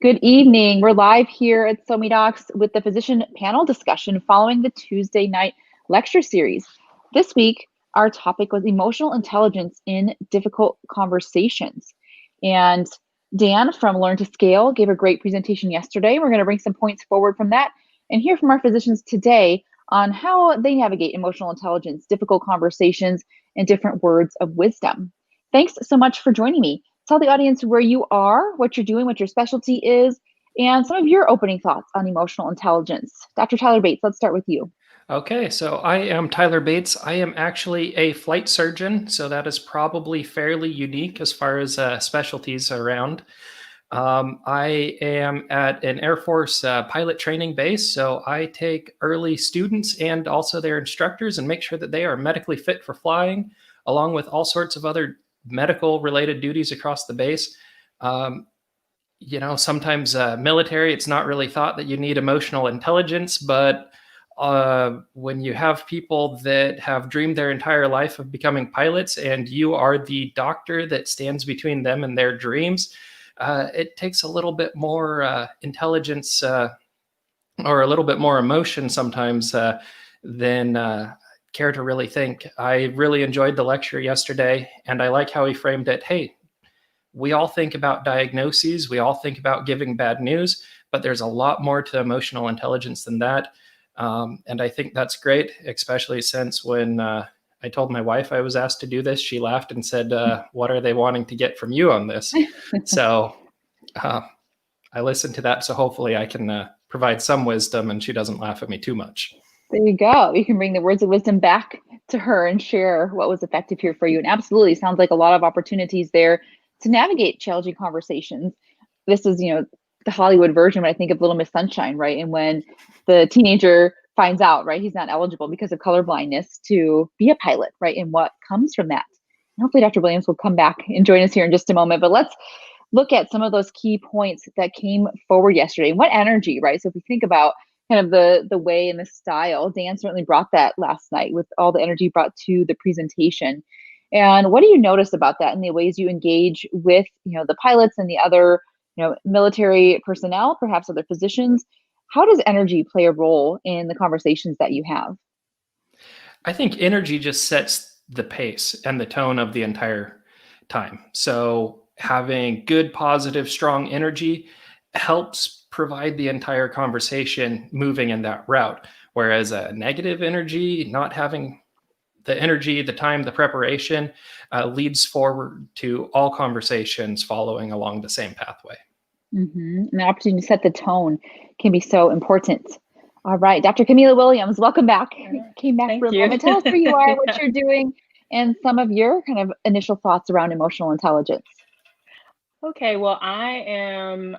Good evening. We're live here at SoMe Docs with the physician panel discussion following the Tuesday night lecture series. This week, our topic was emotional intelligence in difficult conversations. And Dan from Learn to Scale gave a great presentation yesterday. We're going to bring some points forward from that and hear from our physicians today on how they navigate emotional intelligence, difficult conversations, and different words of wisdom. Thanks so much for joining me. Tell the audience where you are, what you're doing, what your specialty is, and some of your opening thoughts on emotional intelligence. Dr. Tyler Bates, let's start with you. Okay, so I am Tyler Bates. I am actually a flight surgeon, so that is probably fairly unique as far as specialties around. I am at an Air Force pilot training base, so I take early students and also their instructors and make sure that they are medically fit for flying, along with all sorts of other medical related duties across the base. Sometimes military, it's not really thought that you need emotional intelligence, but when you have people that have dreamed their entire life of becoming pilots and you are the doctor that stands between them and their dreams, it takes a little bit more intelligence or a little bit more emotion sometimes than care to really think. I really enjoyed the lecture yesterday, and I like how he framed it. Hey, we all think about diagnoses, we all think about giving bad news, but there's a lot more to emotional intelligence than that. And I think that's great, especially since when I told my wife I was asked to do this, she laughed and said, what are they wanting to get from you on this? So I listened to that. So hopefully I can provide some wisdom and she doesn't laugh at me too much. There you go. You can bring the words of wisdom back to her and share what was effective here for you. And absolutely sounds like a lot of opportunities there to navigate challenging conversations. This is, the Hollywood version when I think of Little Miss Sunshine, right? And when the teenager finds out, right, he's not eligible because of color blindness to be a pilot, right? And what comes from that. And hopefully Dr. Williams will come back and join us here in just a moment. But let's look at some of those key points that came forward yesterday. What energy, right? So if we think about kind of the way and the style, Dan certainly brought that last night with all the energy brought to the presentation. And what do you notice about that in the ways you engage with, the pilots and the other, military personnel, perhaps other physicians? How does energy play a role in the conversations that you have? I think energy just sets the pace and the tone of the entire time. So having good, positive, strong energy helps provide the entire conversation moving in that route. Whereas a negative energy, not having the energy, the time, the preparation, leads forward to all conversations following along the same pathway. Mm-hmm. And the opportunity to set the tone can be so important. All right, Dr. Kamilah Williams, welcome back. Came back for a moment. Tell us who you are, what you're doing, and some of your kind of initial thoughts around emotional intelligence. Okay, well, I am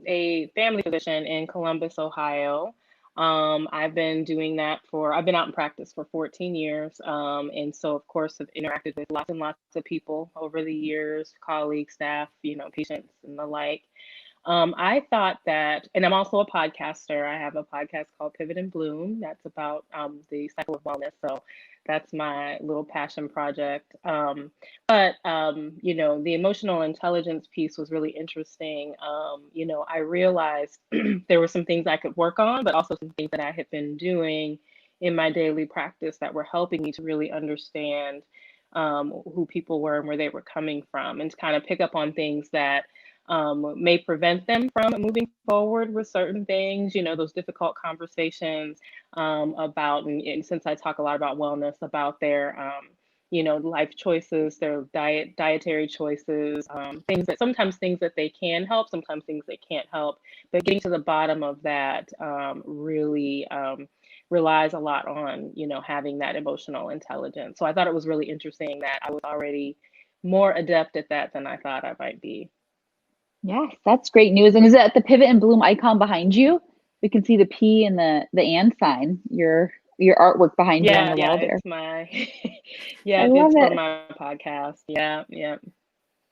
a family physician in Columbus, Ohio. I've been out in practice for 14 years. And so, of course, have interacted with lots and lots of people over the years, colleagues, staff, patients and the like. I thought that, and I'm also a podcaster. I have a podcast called Pivot and Bloom. That's about the cycle of wellness. So that's my little passion project. But the emotional intelligence piece was really interesting. I realized there were some things I could work on, but also some things that I had been doing in my daily practice that were helping me to really understand who people were and where they were coming from, and to kind of pick up on things that may prevent them from moving forward with certain things, those difficult conversations about, and since I talk a lot about wellness, about their, life choices, their dietary choices, things that they can help, sometimes things they can't help, but getting to the bottom of that really relies a lot on, having that emotional intelligence. So I thought it was really interesting that I was already more adept at that than I thought I might be. Yes, that's great news. And is that the Pivot and Bloom icon behind you? We can see the P and the and sign, your artwork behind you on the wall there. It's my it's for my podcast. Yeah.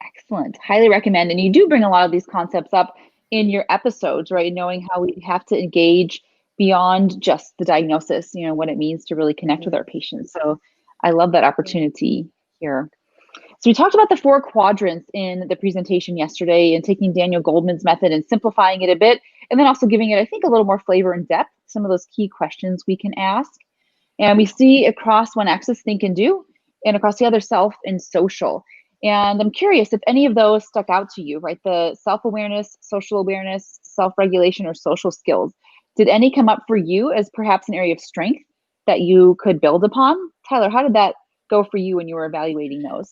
Excellent. Highly recommend. And you do bring a lot of these concepts up in your episodes, right? Knowing how we have to engage beyond just the diagnosis, what it means to really connect with our patients. So I love that opportunity here. So we talked about the 4 quadrants in the presentation yesterday and taking Daniel Goldman's method and simplifying it a bit, and then also giving it, I think, a little more flavor and depth, some of those key questions we can ask. And we see across one axis think and do, and across the other self and social. And I'm curious if any of those stuck out to you, right? The self-awareness, social awareness, self-regulation, or social skills. Did any come up for you as perhaps an area of strength that you could build upon? Tyler, how did that go for you when you were evaluating those?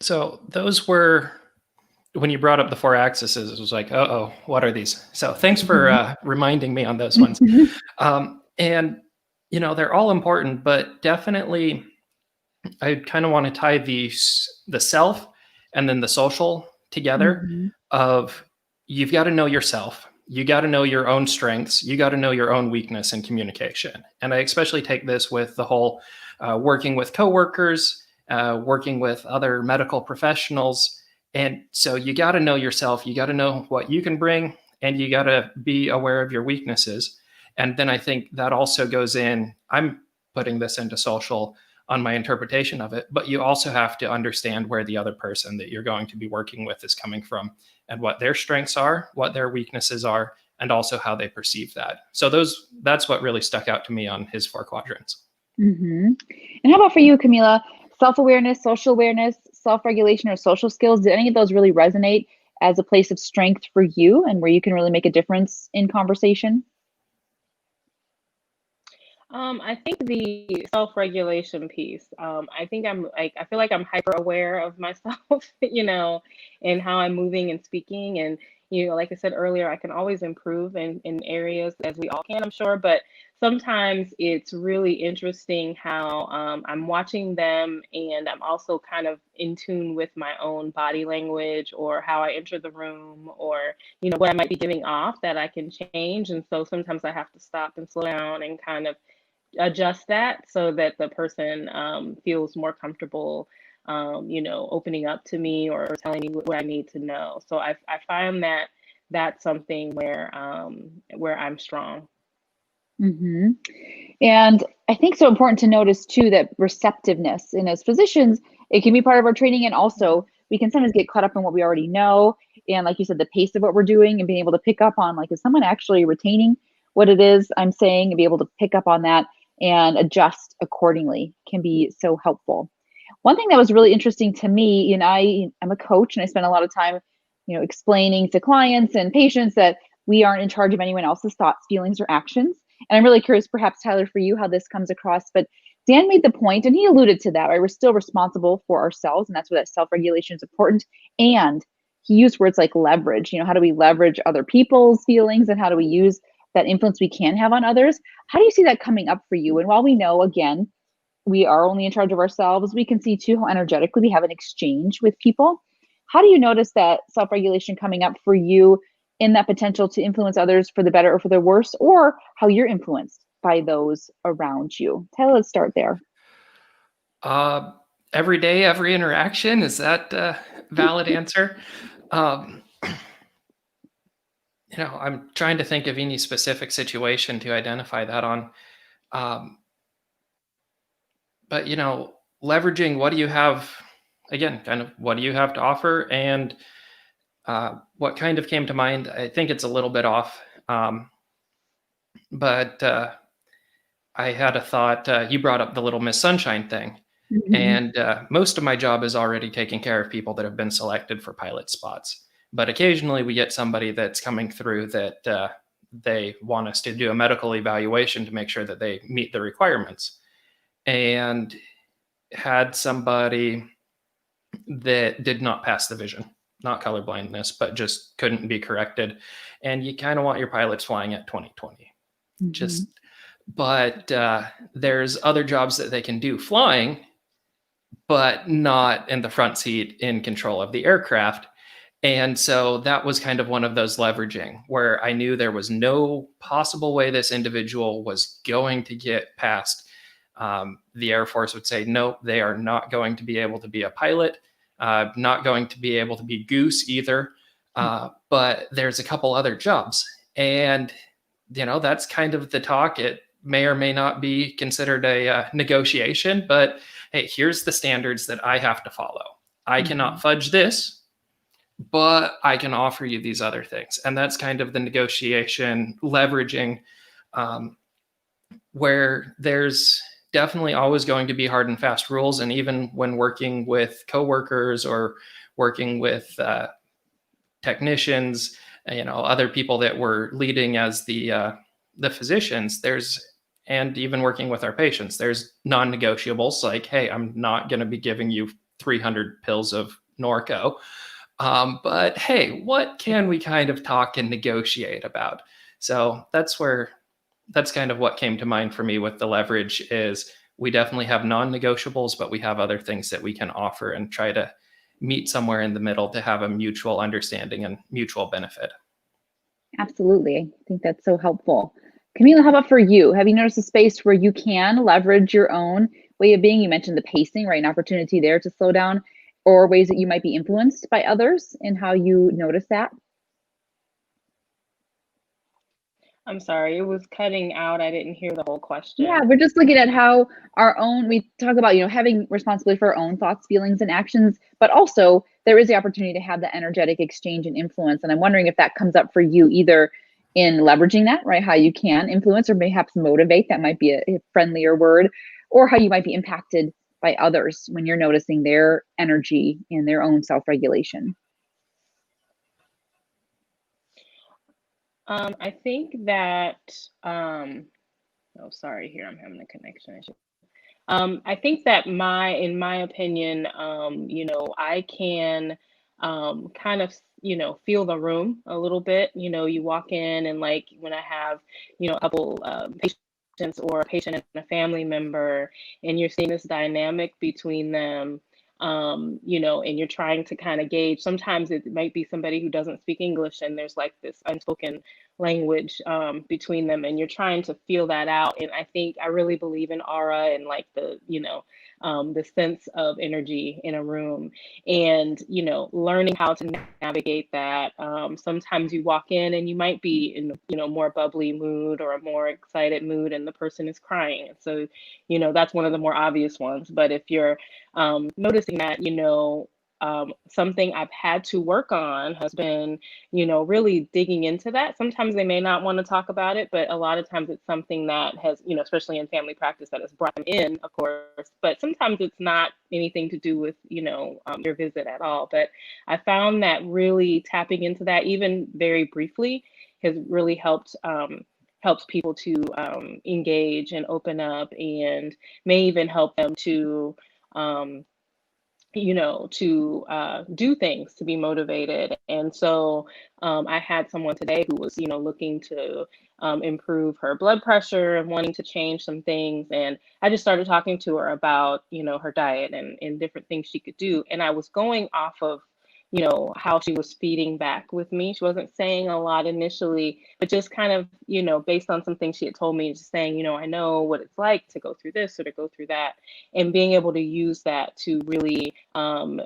So those were, when you brought up the 4 axes, it was like, uh-oh, what are these? So thanks for reminding me on those ones. And, they're all important, but definitely I kind of want to tie the self and then the social together of you've got to know yourself. You got to know your own strengths. You got to know your own weakness in communication. And I especially take this with the whole working with coworkers, working with other medical professionals. And so you got to know yourself. You got to know what you can bring, and you got to be aware of your weaknesses. And then I think that also goes in, I'm putting this into social on my interpretation of it, but you also have to understand where the other person that you're going to be working with is coming from and what their strengths are, what their weaknesses are, and also how they perceive that. So that's what really stuck out to me on his 4 quadrants. And how about for you, Kamilah? Self-awareness, social awareness, self-regulation, or social skills, did any of those really resonate as a place of strength for you and where you can really make a difference in conversation? I think the self-regulation piece, I think I feel like I'm hyper aware of myself, and how I'm moving and speaking. And, like I said earlier, I can always improve in areas, as we all can, I'm sure. But sometimes it's really interesting how I'm watching them, and I'm also kind of in tune with my own body language or how I enter the room, or, what I might be giving off that I can change. And so sometimes I have to stop and slow down and kind of adjust that so that the person feels more comfortable, opening up to me or telling me what I need to know. So I find that that's something where I'm strong. And I think so important to notice too that receptiveness, and as physicians, it can be part of our training, and also we can sometimes get caught up in what we already know, and like you said, the pace of what we're doing, and being able to pick up on, like, is someone actually retaining what it is I'm saying, and be able to pick up on that and adjust accordingly can be so helpful. One thing that was really interesting to me, and I'm a coach, and I spend a lot of time, explaining to clients and patients that we aren't in charge of anyone else's thoughts, feelings, or actions. And I'm really curious, perhaps, Tyler, for you, how this comes across. But Dan made the point, and he alluded to that, right? We're still responsible for ourselves, and that's where that self-regulation is important. And he used words like leverage. How do we leverage other people's feelings, and how do we use that influence we can have on others? How do you see that coming up for you? And while we know, again, we are only in charge of ourselves, we can see too how energetically we have an exchange with people. How do you notice that self-regulation coming up for you in that potential to influence others for the better or for the worse, or how you're influenced by those around you? Tyler, let's start there. Every day, every interaction, is that a valid answer? I'm trying to think of any specific situation to identify that on. But, leveraging what do you have, again, kind of what do you have to offer, and what kind of came to mind, I think it's a little bit off. But I had a thought, you brought up the Little Miss Sunshine thing. And most of my job is already taking care of people that have been selected for pilot spots. But occasionally we get somebody that's coming through that they want us to do a medical evaluation to make sure that they meet the requirements. And had somebody that did not pass the vision, not color blindness, but just couldn't be corrected. And you kind of want your pilots flying at 20/20. But there's other jobs that they can do flying, but not in the front seat in control of the aircraft. And so that was kind of one of those leveraging where I knew there was no possible way this individual was going to get past. The Air Force would say, no, they are not going to be able to be a pilot, not going to be able to be goose either. But there's a couple other jobs. And, that's kind of the talk. It may or may not be considered a negotiation, but hey, here's the standards that I have to follow. I cannot fudge this, but I can offer you these other things. And that's kind of the negotiation, leveraging, where there's definitely always going to be hard and fast rules. And even when working with coworkers or working with technicians, other people that were leading as the physicians, and even working with our patients, there's non-negotiables like, hey, I'm not going to be giving you 300 pills of Norco. But hey, what can we kind of talk and negotiate about? So that's kind of what came to mind for me with the leverage is we definitely have non-negotiables, but we have other things that we can offer and try to meet somewhere in the middle to have a mutual understanding and mutual benefit. Absolutely. I think that's so helpful. Kamilah, how about for you? Have you noticed a space where you can leverage your own way of being? You mentioned the pacing, right? An opportunity there to slow down, or ways that you might be influenced by others and how you notice that? I'm sorry, it was cutting out. I didn't hear the whole question. Yeah, we're just looking at how we talk about, having responsibility for our own thoughts, feelings, and actions, but also there is the opportunity to have the energetic exchange and influence. And I'm wondering if that comes up for you either in leveraging that, right? How you can influence or perhaps motivate, that might be a friendlier word, or how you might be impacted by others when you're noticing their energy and their own self-regulation. I think that, oh, sorry, here I'm having a connection issue. I think that in my opinion, I can kind of, feel the room a little bit. You walk in and like when I have, a couple patients or a patient and a family member, and you're seeing this dynamic between them, and you're trying to kind of gauge. Sometimes it might be somebody who doesn't speak English and there's like this unspoken language between them, and you're trying to feel that out. And I think I really believe in aura and like the sense of energy in a room, and learning how to navigate that. Sometimes you walk in and you might be in more bubbly mood or a more excited mood, and the person is crying. So that's one of the more obvious ones. But if you're noticing that, something I've had to work on has been, really digging into that. Sometimes they may not want to talk about it, but a lot of times it's something that has, especially in family practice, that has brought them in, of course. But sometimes it's not anything to do with, your visit at all. But I found that really tapping into that, even very briefly, has really helps people to engage and open up, and may even help them to do things, to be motivated. And so I had someone today who was, looking to improve her blood pressure and wanting to change some things. And I just started talking to her about, her diet and different things she could do. And I was going off of, how she was feeding back with me. She wasn't saying a lot initially, but just kind of, based on some things she had told me, just saying, I know what it's like to go through this or to go through that, and being able to use that to really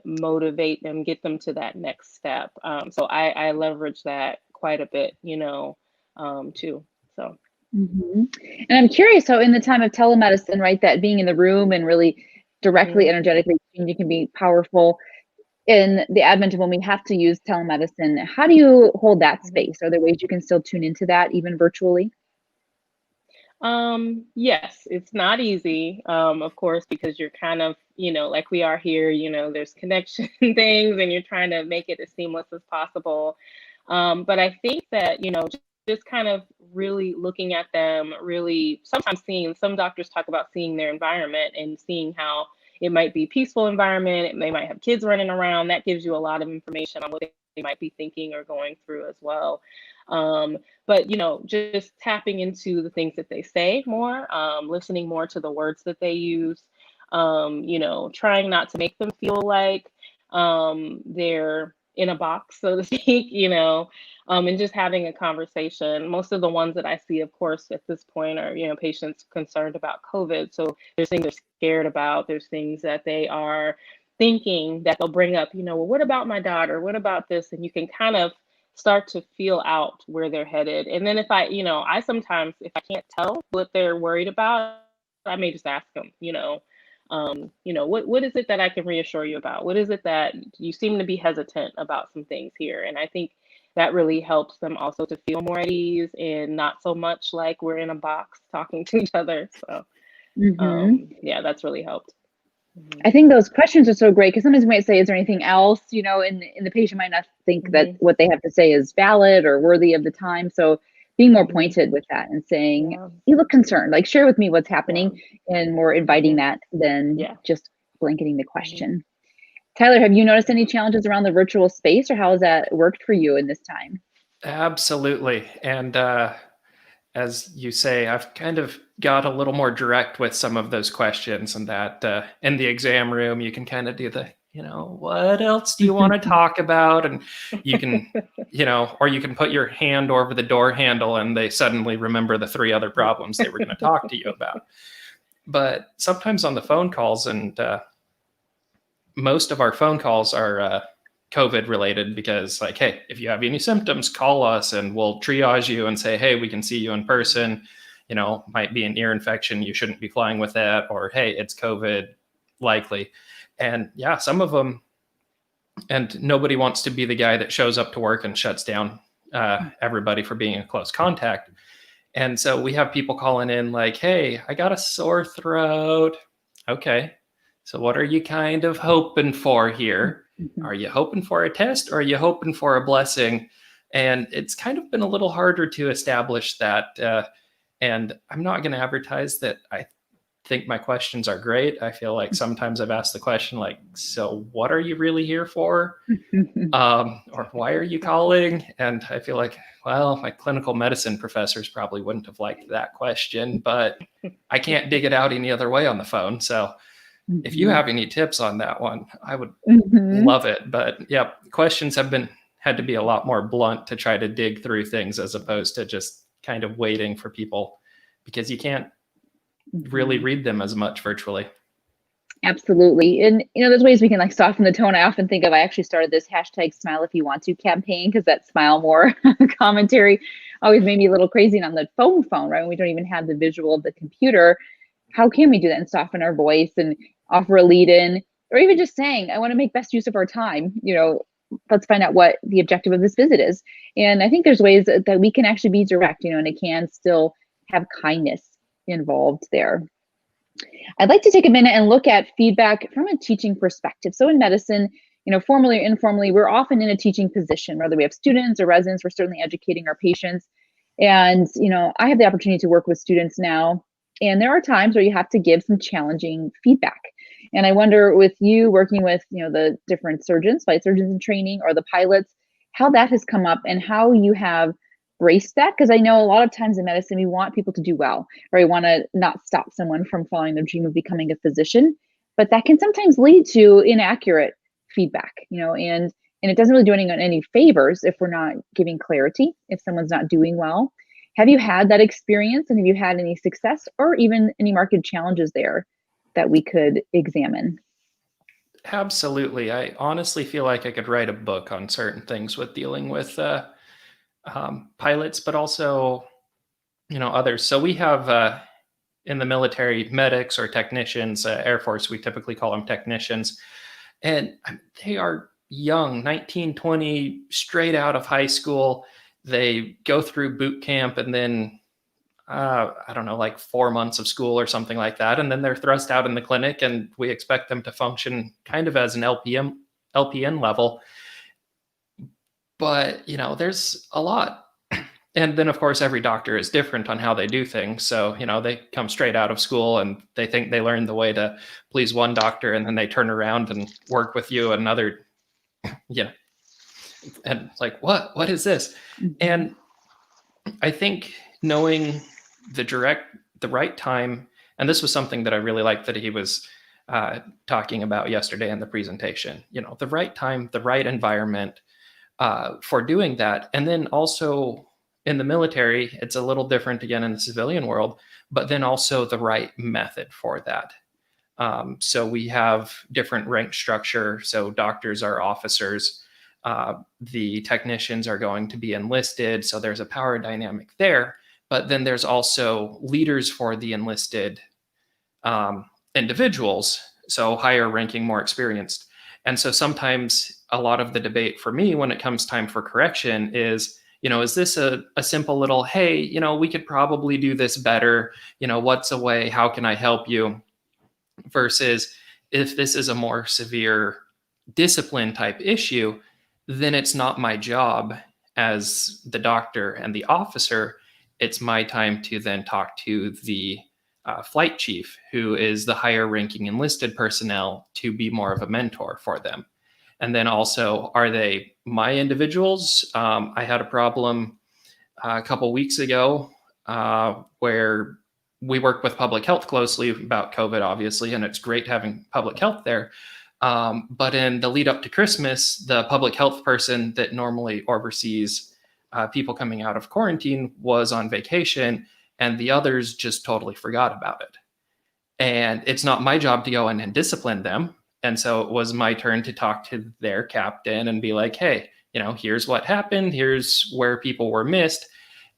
motivate them, get them to that next step. So I leverage that quite a bit, too. So. And I'm curious how in the time of telemedicine, right, that being in the room and really directly energetically changing can be powerful. In the advent of when we have to use telemedicine, how do you hold that space? Are there ways you can still tune into that even virtually? Yes, it's not easy, of course, because you're kind of, like we are here, there's connection things, and you're trying to make it as seamless as possible. But I think that, just kind of really looking at them, really sometimes some doctors talk about seeing their environment and seeing how it might be a peaceful environment. They might have kids running around. That gives you a lot of information on what they might be thinking or going through as well. But, just tapping into the things that they say more, listening more to the words that they use, trying not to make them feel like they're in a box, so to speak, and just having a conversation. Most of the ones that I see, of course, at this point are, patients concerned about COVID. So there's things they're scared about. There's things that they are thinking that they'll bring up, well, what about my daughter? What about this? And you can kind of start to feel out where they're headed. And then if I sometimes, if I can't tell what they're worried about, I may just ask them, What is it that I can reassure you about? What is it that you seem to be hesitant about some things here? And I think that really helps them also to feel more at ease and not so much like we're in a box talking to each other. So yeah, that's really helped. I think those questions are so great because sometimes we might say, is there anything else, and the patient might not think that what they have to say is valid or worthy of the time. So being more pointed with that and saying, you look concerned, like share with me what's happening, and more inviting that than just blanketing the question. Tyler, have you noticed any challenges around the virtual space, or how has that worked for you in this time? Absolutely. And as you say, I've kind of got a little more direct with some of those questions, and that in the exam room, you can kind of do the, what else do you want to talk about? And you can, or you can put your hand over the door handle and they suddenly remember the 3 other problems they were going to talk to you about. But sometimes on the phone calls, and most of our phone calls are COVID related, because like, hey, if you have any symptoms, call us and we'll triage you and say, hey, we can see you in person. Might be an ear infection. You shouldn't be flying with that. Or, hey, it's COVID likely. And yeah, some of them, and nobody wants to be the guy that shows up to work and shuts down everybody for being in close contact. And so we have people calling in like, hey, I got a sore throat. Okay. So what are you kind of hoping for here? Are you hoping for a test, or are you hoping for a blessing? And it's kind of been a little harder to establish that. And I'm not going to advertise that I think my questions are great. I feel like sometimes I've asked the question like, so what are you really here for? Or why are you calling? And I feel like, well, my clinical medicine professors probably wouldn't have liked that question, but I can't dig it out any other way on the phone. So if you have any tips on that one, I would love it. But yeah, questions had to be a lot more blunt to try to dig through things, as opposed to just kind of waiting for people, because you can't really read them as much virtually. Absolutely. And there's ways we can like soften the tone. I often think of, I actually started this #SmileIfYouWantTo campaign, because that smile more commentary always made me a little crazy. And on the phone, right, when we don't even have the visual of the computer, how can we do that and soften our voice and offer a lead in, or even just saying, I want to make best use of our time. Let's find out what the objective of this visit is. And I think there's ways that we can actually be direct, and it can still have kindness involved there. I'd like to take a minute and look at feedback from a teaching perspective. So in medicine, formally or informally, we're often in a teaching position, whether we have students or residents, we're certainly educating our patients. And, I have the opportunity to work with students now, and there are times where you have to give some challenging feedback. And I wonder, with you working with, the different surgeons, flight surgeons in training, or the pilots, how that has come up and how you have braced that. Because I know a lot of times in medicine, we want people to do well, or we want to not stop someone from following their dream of becoming a physician. But that can sometimes lead to inaccurate feedback, and it doesn't really do anyone any favors if we're not giving clarity, if someone's not doing well. Have you had that experience, and have you had any success or even any marked challenges there that we could examine? Absolutely. I honestly feel like I could write a book on certain things with dealing with pilots, but also, others. So we have in the military medics or technicians, Air Force, we typically call them technicians. And they are young, 19, 20, straight out of high school. They go through boot camp and then, I don't know, like 4 months of school or something like that. And then they're thrust out in the clinic, and we expect them to function kind of as an LPN level. But, there's a lot. And then, of course, every doctor is different on how they do things. So, they come straight out of school and they think they learned the way to please one doctor, and then they turn around and work with you another, and like, what is this? And I think knowing the right time, and this was something that I really liked that he was talking about yesterday in the presentation, the right time, the right environment for doing that. And then also in the military, it's a little different again in the civilian world, but then also the right method for that. So we have different rank structure. So doctors are officers. The technicians are going to be enlisted. So there's a power dynamic there. But then there's also leaders for the enlisted individuals, so higher ranking, more experienced. And so sometimes a lot of the debate for me when it comes time for correction is, is this a simple little, hey, we could probably do this better, what's a way, how can I help you? Versus if this is a more severe discipline type issue, then it's not my job as the doctor and the officer. It's my time to then talk to the flight chief, who is the higher ranking enlisted personnel, to be more of a mentor for them. And then also, are they my individuals? I had a problem a couple weeks ago where we work with public health closely about COVID, obviously, and it's great having public health there. But in the lead up to Christmas, the public health person that normally oversees people coming out of quarantine was on vacation, and the others just totally forgot about it. And it's not my job to go in and discipline them. And so it was my turn to talk to their captain and be like, hey, here's what happened. Here's where people were missed.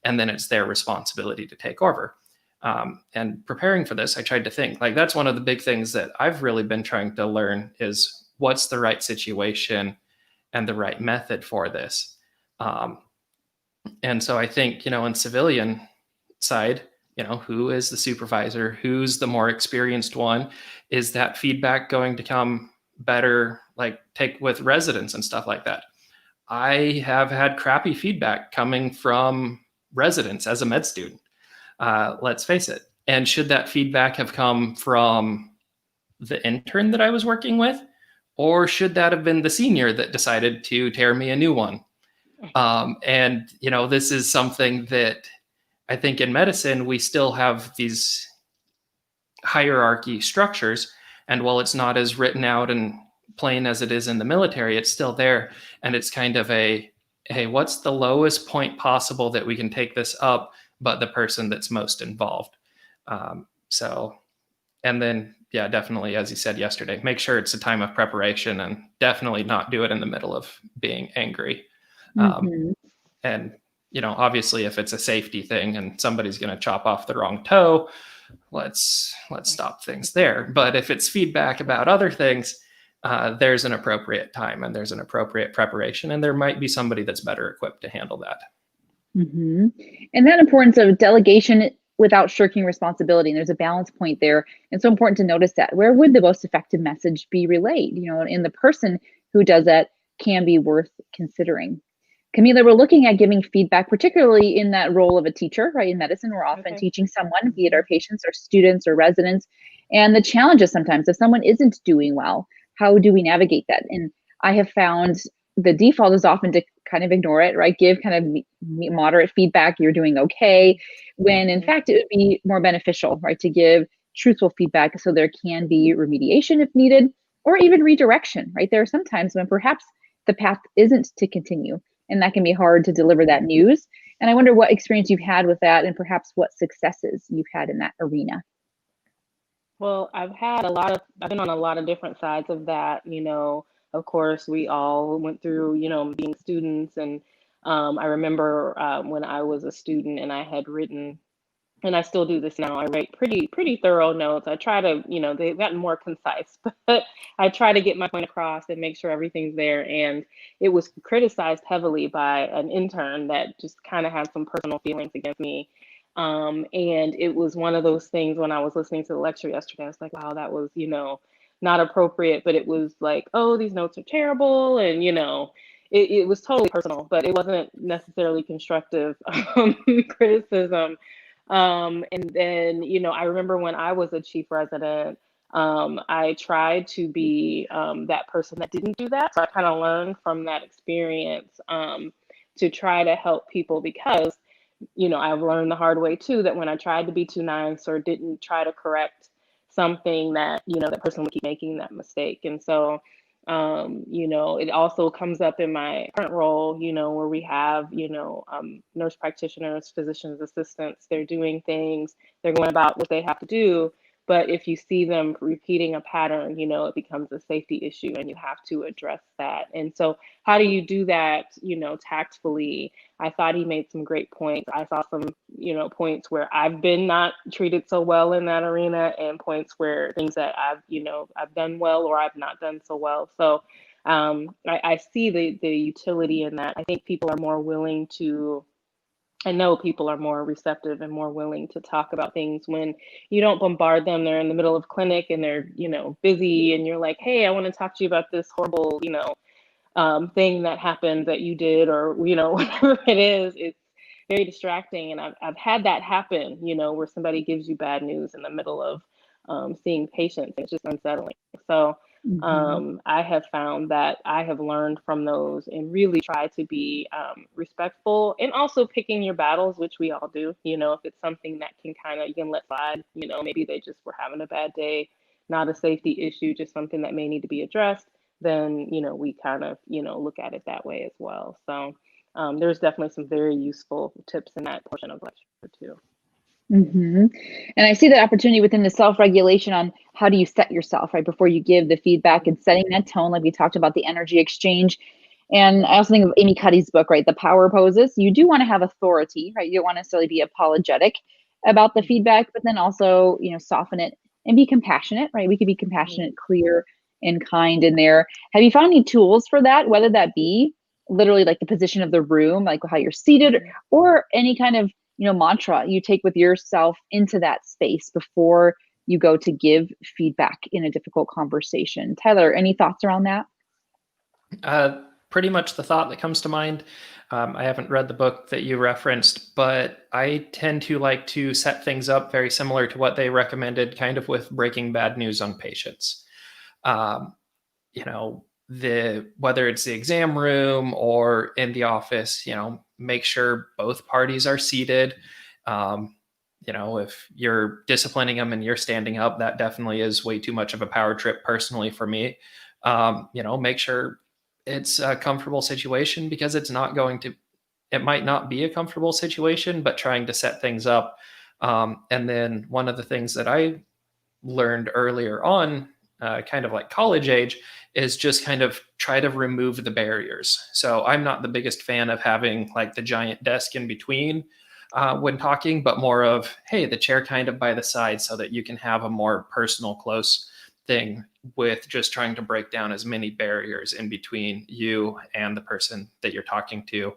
And then it's their responsibility to take over. And preparing for this, I tried to think, that's one of the big things that I've really been trying to learn is what's the right situation and the right method for this. And so I think, in civilian side, who is the supervisor? Who's the more experienced one? Is that feedback going to come better, take with residents and stuff like that? I have had crappy feedback coming from residents as a med student. Let's face it. And should that feedback have come from the intern that I was working with? Or should that have been the senior that decided to tear me a new one? And, this is something that I think in medicine, we still have these hierarchy structures. And while it's not as written out and plain as it is in the military, it's still there. And it's kind of hey, what's the lowest point possible that we can take this up, but the person that's most involved? And then, yeah, definitely, as you said yesterday, make sure it's a time of preparation and definitely not do it in the middle of being angry. And, obviously if it's a safety thing and somebody's going to chop off the wrong toe, let's stop things there. But if it's feedback about other things, there's an appropriate time and there's an appropriate preparation, and there might be somebody that's better equipped to handle that. And that importance of delegation without shirking responsibility. And there's a balance point there. It's so important to notice that. Where would the most effective message be relayed? And the person who does that can be worth considering. Kamilah, we're looking at giving feedback, particularly in that role of a teacher, right? In medicine, we're often teaching someone, be it our patients or students or residents. And the challenges sometimes, if someone isn't doing well, how do we navigate that? And I have found the default is often to kind of ignore it, right? Give kind of moderate feedback, you're doing okay, when in fact it would be more beneficial, right? To give truthful feedback so there can be remediation if needed, or even redirection, right? There are some times when perhaps the path isn't to continue, and that can be hard to deliver that news. And I wonder what experience you've had with that and perhaps what successes you've had in that arena. Well, I've been on a lot of different sides of that. Of course, we all went through, being students. And I remember when I was a student and I had written, and I still do this now, I write pretty thorough notes. I try to, they've gotten more concise, but I try to get my point across and make sure everything's there. And it was criticized heavily by an intern that just kind of had some personal feelings against me. And it was one of those things when I was listening to the lecture yesterday, I was like, wow, that was, not appropriate, but it was like, oh, these notes are terrible. And, it was totally personal, but it wasn't necessarily constructive criticism. And then, I remember when I was a chief resident, I tried to be that person that didn't do that. So I kind of learned from that experience to try to help people, because I've learned the hard way too, that when I tried to be too nice or didn't try to correct something, that, that person would keep making that mistake. And so, it also comes up in my current role, where we have, nurse practitioners, physicians assistants, they're doing things, they're going about what they have to do, But if you see them repeating a pattern, you know, it becomes a safety issue and you have to address that. And so how do you do that, you know, tactfully? I thought he made some great points. I saw some, you know, points where I've been not treated so well in that arena, and points where things that I've, you know, I've done well or I've not done so well. So I see the utility in that. I think people are more willing to, I know people are more receptive and more willing to talk about things when you don't bombard them. They're in the middle of clinic and they're, you know, busy, and you're like, hey, I want to talk to you about this horrible, you know, thing that happened that you did, or, you know, whatever it is. It's very distracting. And I've had that happen, you know, where somebody gives you bad news in the middle of seeing patients. It's just unsettling. So I have found that I have learned from those and really try to be respectful, and also picking your battles, which we all do. You know, if it's something that can kind of, you can let slide, you know, maybe they just were having a bad day, not a safety issue, just something that may need to be addressed, then, you know, we kind of, you know, look at it that way as well. So there's definitely some very useful tips in that portion of the lecture too. And I see that opportunity within the self-regulation on how do you set yourself right before you give the feedback, and setting that tone, like we talked about the energy exchange. And I also think of Amy Cuddy's book, right? The power poses. You do want to have authority, right? You don't want to necessarily be apologetic about the feedback, but then also, you know, soften it and be compassionate, right? We could be compassionate, clear, and kind in there. Have you found any tools for that? Whether that be literally like the position of the room, like how you're seated, or any kind of, you know, mantra you take with yourself into that space before you go to give feedback in a difficult conversation. Tyler, any thoughts around that? Pretty much the thought that comes to mind. I haven't read the book that you referenced, but I tend to like to set things up very similar to what they recommended, kind of with breaking bad news on patients. You know, whether it's the exam room or in the office, you know, make sure both parties are seated. You know, if you're disciplining them and you're standing up, that definitely is way too much of a power trip personally for me. You know, make sure it's a comfortable situation, because it might not be a comfortable situation, but trying to set things up. And then one of the things that I learned earlier on, kind of like college age, is just kind of try to remove the barriers. So I'm not the biggest fan of having like the giant desk in between when talking, but more of, hey, the chair kind of by the side, so that you can have a more personal, close thing, with just trying to break down as many barriers in between you and the person that you're talking to,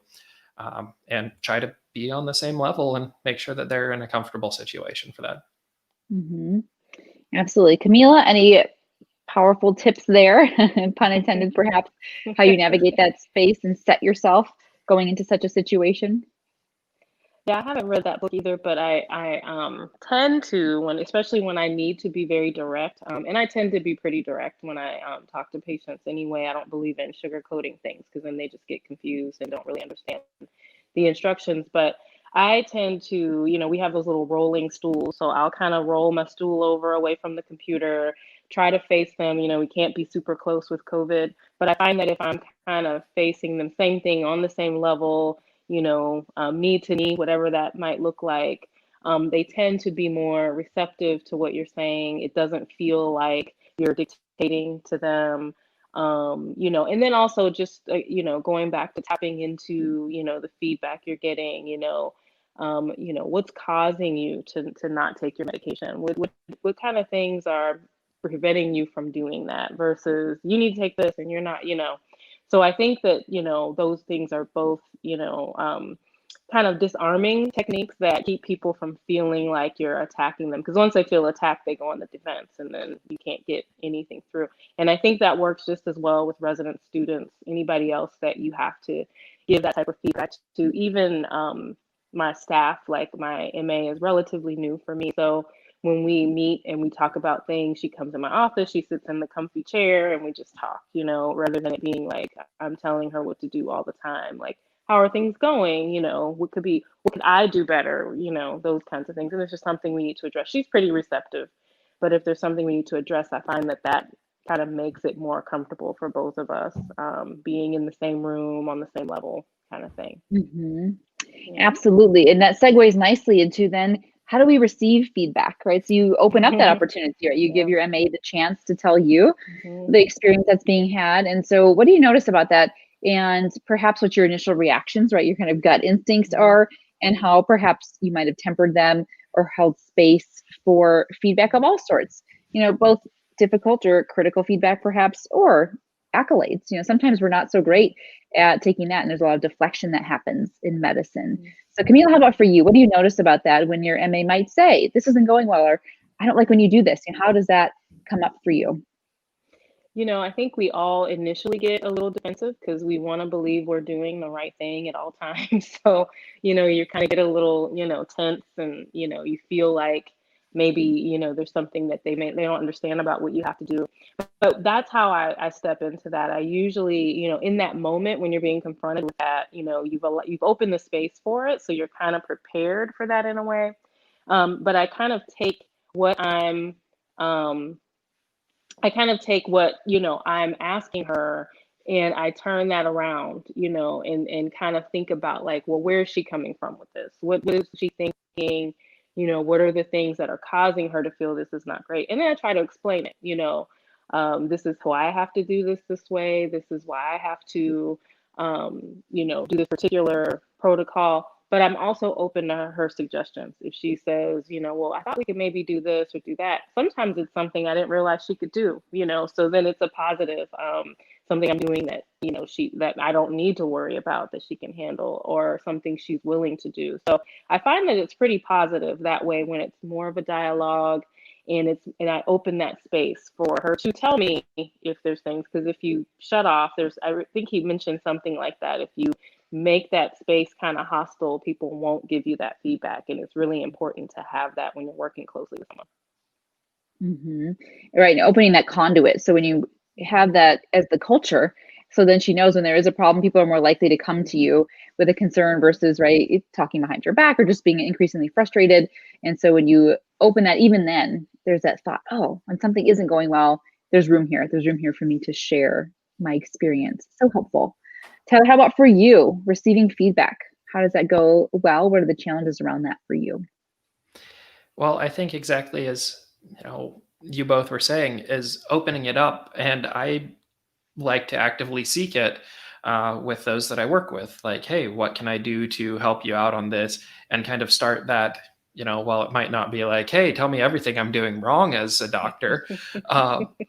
and try to be on the same level and make sure that they're in a comfortable situation for that. Absolutely. Kamilah, any powerful tips there, pun intended perhaps, how you navigate that space and set yourself going into such a situation? Yeah, I haven't read that book either, but I tend to, especially when I need to be very direct, and I tend to be pretty direct when I talk to patients anyway. I don't believe in sugarcoating things, because then they just get confused and don't really understand the instructions. But I tend to, you know, we have those little rolling stools, so I'll kind of roll my stool over away from the computer, try to face them. You know, we can't be super close with COVID, but I find that if I'm kind of facing them, same thing, on the same level, you know, knee to knee, whatever that might look like, they tend to be more receptive to what you're saying. It doesn't feel like you're dictating to them, you know, and then also just, you know, going back to tapping into, you know, the feedback you're getting, you know, what's causing you to not take your medication? What kind of things are preventing you from doing that, versus you need to take this and you're not, you know. So I think that, you know, those things are both, you know, kind of disarming techniques that keep people from feeling like you're attacking them. Because once they feel attacked, they go on the defense, and then you can't get anything through. And I think that works just as well with resident students, anybody else that you have to give that type of feedback to. Even my staff, like my MA is relatively new for me. So when we meet and we talk about things, she comes in my office, she sits in the comfy chair, and we just talk, you know, rather than it being like I'm telling her what to do all the time. Like, how are things going? You know, what could I do better? You know, those kinds of things. And it's just something we need to address. She's pretty receptive, but if there's something we need to address, I find that kind of makes it more comfortable for both of us, being in the same room on the same level kind of thing. Absolutely. And that segues nicely into then how do we receive feedback, right? So you open up that opportunity, right? You give your MA the chance to tell you the experience that's being had. And so what do you notice about that? And perhaps what your initial reactions, right? Your kind of gut instincts are, and how perhaps you might have tempered them or held space for feedback of all sorts, both difficult or critical feedback perhaps, or accolades. Sometimes we're not so great at taking that, and there's a lot of deflection that happens in medicine. So Kamilah, how about for you? What do you notice about that when your MA might say, this isn't going well, or I don't like when you do this? How does that come up for you? I think we all initially get a little defensive because we want to believe we're doing the right thing at all times. So, you kind of get a little, tense, and, you feel like maybe, there's something that they don't understand about what you have to do. But that's how I step into that. I usually, in that moment when you're being confronted with that, you've opened the space for it. So you're kind of prepared for that in a way. But I kind of take what I'm asking her, and I turn that around, and kind of think about like, well, where is she coming from with this? What is she thinking? What are the things that are causing her to feel this is not great? And then I try to explain it, this is why I have to do this way. This is why I have to, do this particular protocol. But I'm also open to her suggestions. If she says, well, I thought we could maybe do this or do that. Sometimes it's something I didn't realize she could do, so then it's a positive, something I'm doing that, that I don't need to worry about, that she can handle, or something she's willing to do. So I find that it's pretty positive that way when it's more of a dialogue, and I open that space for her to tell me if there's things, because if you shut off, I think he mentioned something like that. If you make that space kind of hostile, people won't give you that feedback. And it's really important to have that when you're working closely with someone. Right. And opening that conduit. So when you have that as the culture, so then she knows when there is a problem, people are more likely to come to you with a concern versus, right, talking behind your back or just being increasingly frustrated. And so when you open that, even then there's that thought, oh, when something isn't going well, there's room here. There's room here for me to share my experience. So helpful. Tyler, how about for you, receiving feedback? How does that go well? What are the challenges around that for you? Well, I think exactly as you both were saying, is opening it up, and I like to actively seek it with those that I work with. Like, hey, what can I do to help you out on this? And kind of start that. While it might not be like, hey, tell me everything I'm doing wrong as a doctor,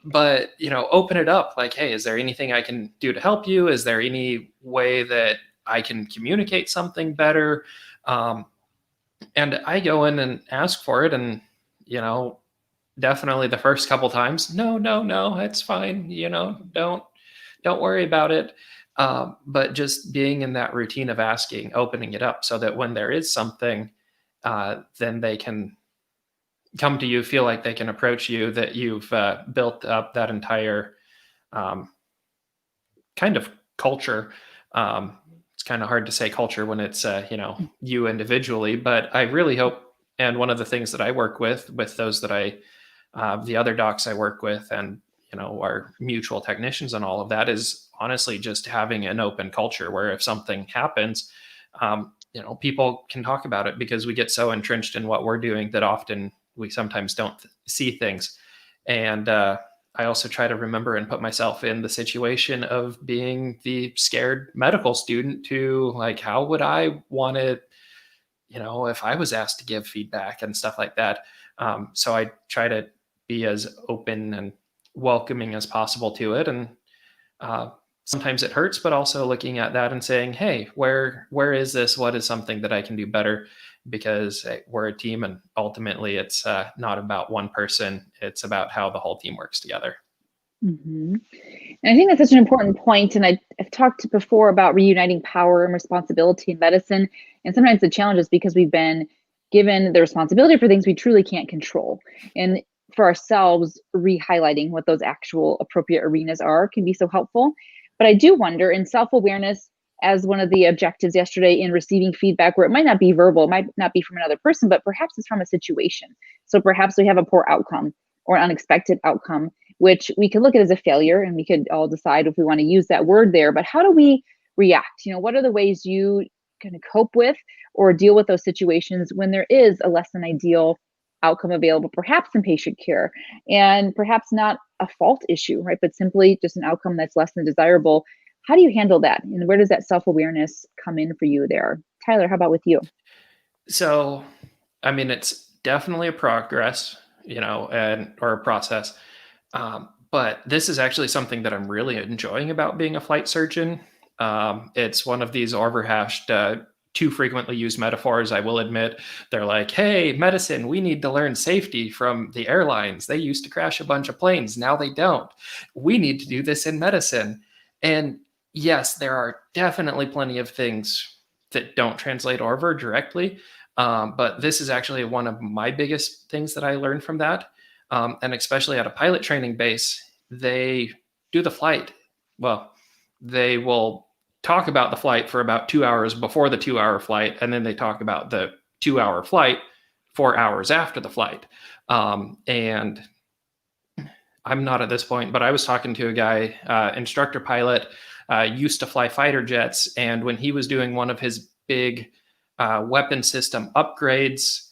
but, open it up like, hey, is there anything I can do to help you? Is there any way that I can communicate something better? And I go in and ask for it. And, definitely the first couple times, no, it's fine. Don't worry about it. But just being in that routine of asking, opening it up so that when there is something, then they can come to you, feel like they can approach you, that you've built up that entire kind of culture. It's kind of hard to say culture when it's, you individually, but I really hope, and one of the things that I work with those that the other docs I work with, and, our mutual technicians and all of that, is honestly just having an open culture where if something happens, people can talk about it, because we get so entrenched in what we're doing that often we sometimes don't see things. And I also try to remember and put myself in the situation of being the scared medical student to, like, how would I want to, if I was asked to give feedback and stuff like that. So I try to be as open and welcoming as possible to it. And sometimes it hurts, but also looking at that and saying, hey, where is this? What is something that I can do better? Because we're a team, and ultimately it's not about one person. It's about how the whole team works together. And I think that's such an important point. And I've talked before about reuniting power and responsibility in medicine. And sometimes the challenge is because we've been given the responsibility for things we truly can't control. And for ourselves, re-highlighting what those actual appropriate arenas are can be so helpful. But I do wonder, in self-awareness as one of the objectives yesterday in receiving feedback, where it might not be verbal, it might not be from another person, but perhaps it's from a situation. So perhaps we have a poor outcome or an unexpected outcome, which we could look at as a failure, and we could all decide if we want to use that word there. But how do we react? What are the ways you kind of cope with or deal with those situations when there is a less than ideal outcome available, perhaps in patient care, and perhaps not a fault issue, right? But simply just an outcome that's less than desirable. How do you handle that? And where does that self-awareness come in for you there? Tyler, how about with you? So, I mean, it's definitely a progress, or a process. But this is actually something that I'm really enjoying about being a flight surgeon. It's one of these overhashed, too frequently used metaphors, I will admit. They're like, hey, medicine, we need to learn safety from the airlines. They used to crash a bunch of planes. Now they don't. We need to do this in medicine. And yes, there are definitely plenty of things that don't translate over directly. But this is actually one of my biggest things that I learned from that. And especially at a pilot training base, they do the flight. Well, they will talk about the flight for about 2 hours before the 2 hour flight, and then they talk about the 2 hour flight 4 hours after the flight. And I'm not at this point, but I was talking to a guy, instructor pilot, used to fly fighter jets, and when he was doing one of his big weapon system upgrades,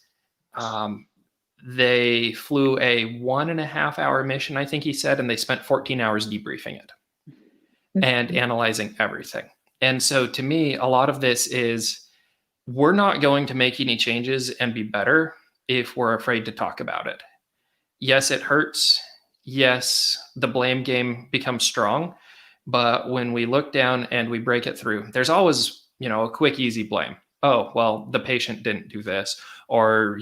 they flew a 1.5 hour mission, I think he said, and they spent 14 hours debriefing it and analyzing everything. And so to me, a lot of this is we're not going to make any changes and be better if we're afraid to talk about it. Yes, it hurts. Yes, the blame game becomes strong. But when we look down and we break it through, there's always, a quick, easy blame. Oh, well, the patient didn't do this, or,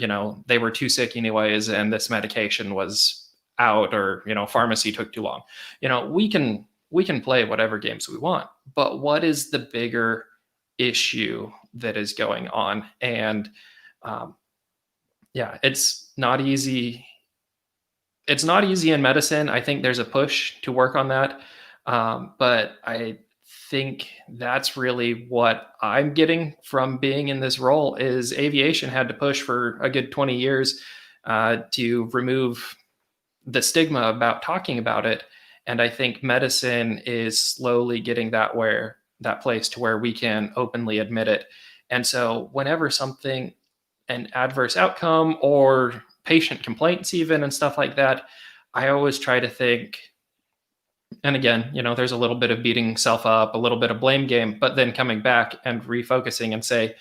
they were too sick anyways, and this medication was out, or, pharmacy took too long. We can play whatever games we want, but what is the bigger issue that is going on? And it's not easy. It's not easy in medicine. I think there's a push to work on that. But I think that's really what I'm getting from being in this role is aviation had to push for a good 20 years to remove the stigma about talking about it. And I think medicine is slowly getting that place to where we can openly admit it. And so whenever an adverse outcome or patient complaints even and stuff like that, I always try to think, and again, there's a little bit of beating self up, a little bit of blame game, but then coming back and refocusing and say,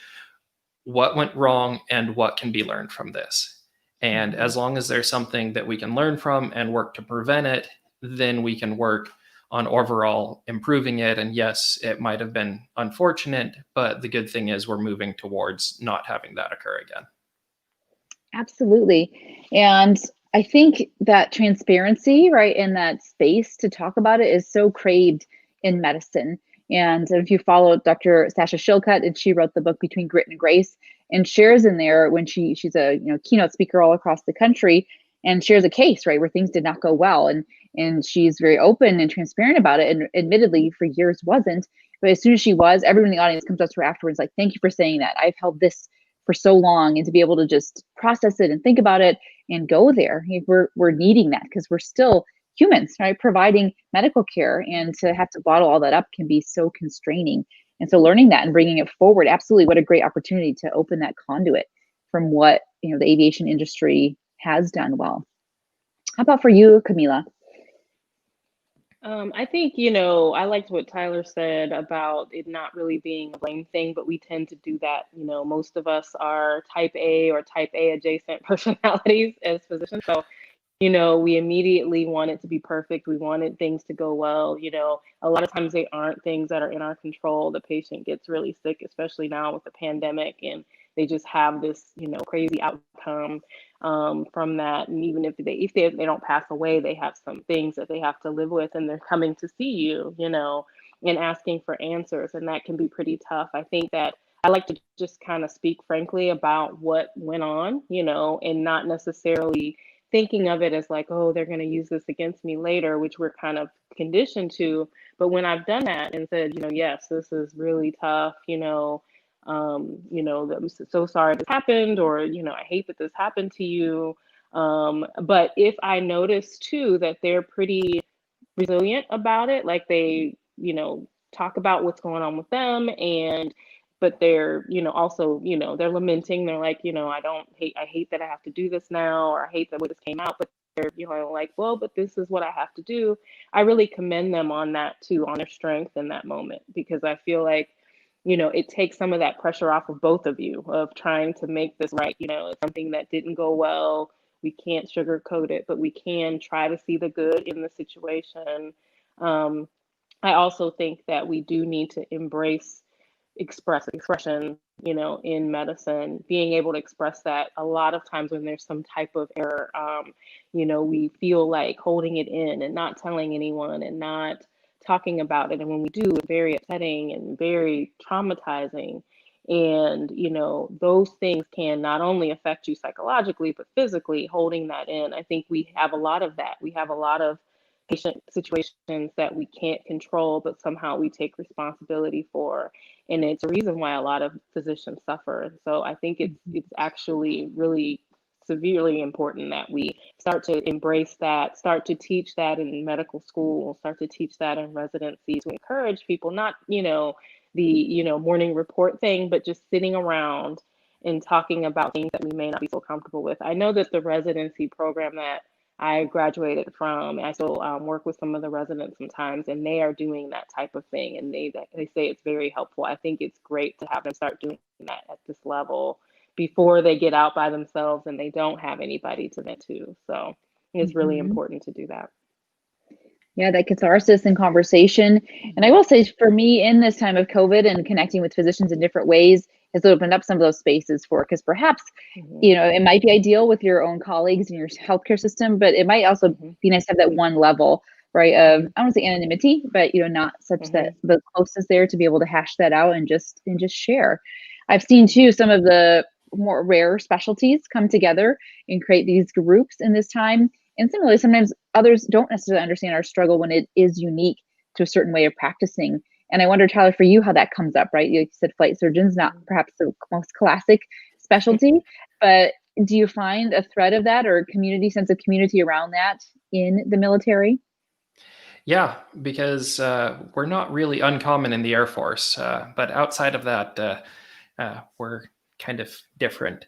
what went wrong and what can be learned from this? And as long as there's something that we can learn from and work to prevent it, then we can work on overall improving it. And yes, it might have been unfortunate, but the good thing is we're moving towards not having that occur again. Absolutely. And I think that transparency, right, in that space to talk about it is so craved in medicine. And if you follow Dr. Sasha Shillcutt, and she wrote the book Between Grit and Grace, and shares in there when she's a keynote speaker all across the country, and shares a case, right, where things did not go well, and she's very open and transparent about it, and admittedly for years wasn't, but as soon as she was, everyone in the audience comes up to her afterwards like, thank you for saying that. I've held this for so long, and to be able to just process it and think about it and go there, we're needing that because we're still humans, right, providing medical care, and to have to bottle all that up can be so constraining. And so learning that and bringing it forward, absolutely, what a great opportunity to open that conduit from what the aviation industry has done well. How about for you, Kamilah? I think, I liked what Tyler said about it not really being a blame thing, but we tend to do that. Most of us are type A or type A adjacent personalities as physicians. So, we immediately want it to be perfect. We wanted things to go well. A lot of times they aren't things that are in our control. The patient gets really sick, especially now with the pandemic, and they just have this, crazy outcome from that. And even if they don't pass away, they have some things that they have to live with, and they're coming to see you, and asking for answers. And that can be pretty tough. I think that I like to just kind of speak frankly about what went on, and not necessarily thinking of it as like, oh, they're going to use this against me later, which we're kind of conditioned to. But when I've done that and said, yes, this is really tough, I'm so sorry this happened, or, I hate that this happened to you. But if I notice too that they're pretty resilient about it, like they, talk about what's going on with them and but they're, also, they're lamenting. They're like, I hate that I have to do this now, or I hate that what this came out, but they're, like, well, but this is what I have to do. I really commend them on that too, on their strength in that moment, because I feel like, it takes some of that pressure off of both of you of trying to make this right. It's something that didn't go well. We can't sugarcoat it, but we can try to see the good in the situation. I also think that we do need to embrace expression, in medicine, being able to express that. A lot of times when there's some type of error, we feel like holding it in and not telling anyone and not talking about it. And when we do, it's very upsetting and very traumatizing. And, those things can not only affect you psychologically, but physically, holding that in. I think we have a lot of that. We have a lot of patient situations that we can't control, but somehow we take responsibility for. And it's a reason why a lot of physicians suffer. And so I think it's actually really severely important that we start to embrace that, start to teach that in medical school, start to teach that in residency, to encourage people, not, the, morning report thing, but just sitting around and talking about things that we may not be so comfortable with. I know that the residency program that I graduated from, I still work with some of the residents sometimes, and they are doing that type of thing, and they say it's very helpful. I think it's great to have them start doing that at this level before they get out by themselves and they don't have anybody to vent to. So it's really important to do that. Yeah, that catharsis and conversation. And I will say, for me, in this time of COVID and connecting with physicians in different ways has opened up some of those spaces for, because perhaps, it might be ideal with your own colleagues in your healthcare system, but it might also be nice to have that one level, right, of, I don't want to say anonymity, but, not such that the closest there to be able to hash that out and just share. I've seen too, some of the more rare specialties come together and create these groups in this time. And similarly, sometimes others don't necessarily understand our struggle when it is unique to a certain way of practicing. And I wonder, Tyler, for you, how that comes up, right? You said flight surgeons, not perhaps the most classic specialty, but do you find a thread of that or sense of community around that in the military? Yeah, because we're not really uncommon in the Air Force, but outside of that, we're kind of different.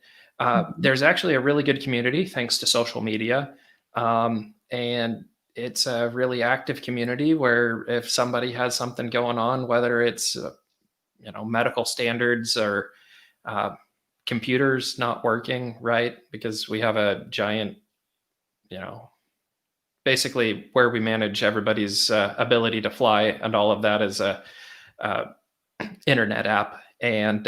There's actually a really good community thanks to social media. And it's a really active community where if somebody has something going on, whether it's, medical standards or computers not working right, because we have a giant, basically where we manage everybody's ability to fly, and all of that is a internet app. And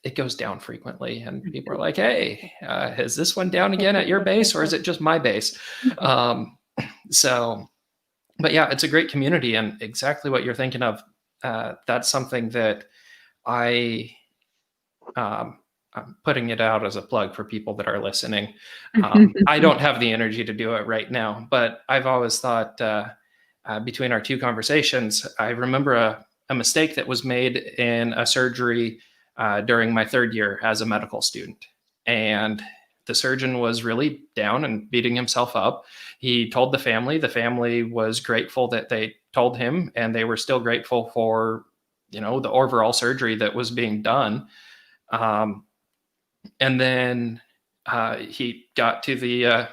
it goes down frequently, and people are like, hey, is this one down again at your base, or is it just my base? But yeah, it's a great community, and exactly what you're thinking of. That's something that I'm putting it out as a plug for people that are listening. I don't have the energy to do it right now, but I've always thought between our two conversations, I remember a mistake that was made in a surgery during my third year as a medical student. And the surgeon was really down and beating himself up. He told the family was grateful that they told him, and they were still grateful for, the overall surgery that was being done. And then he got to the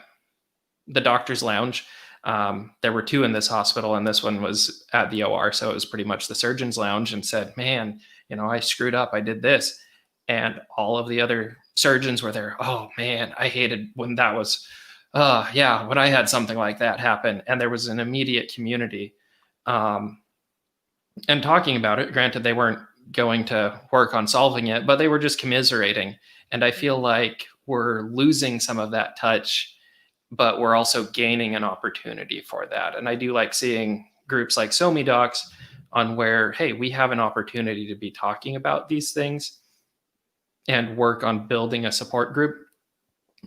doctor's lounge. There were two in this hospital, and this one was at the OR. So it was pretty much the surgeon's lounge, and said, man, I screwed up. I did this. And all of the other surgeons were there. Oh man, I hated when that was, when I had something like that happen. And there was an immediate community and talking about it. Granted, they weren't going to work on solving it, but they were just commiserating. And I feel like we're losing some of that touch, but we're also gaining an opportunity for that. And I do like seeing groups like SoMe Docs on where, hey, we have an opportunity to be talking about these things and work on building a support group.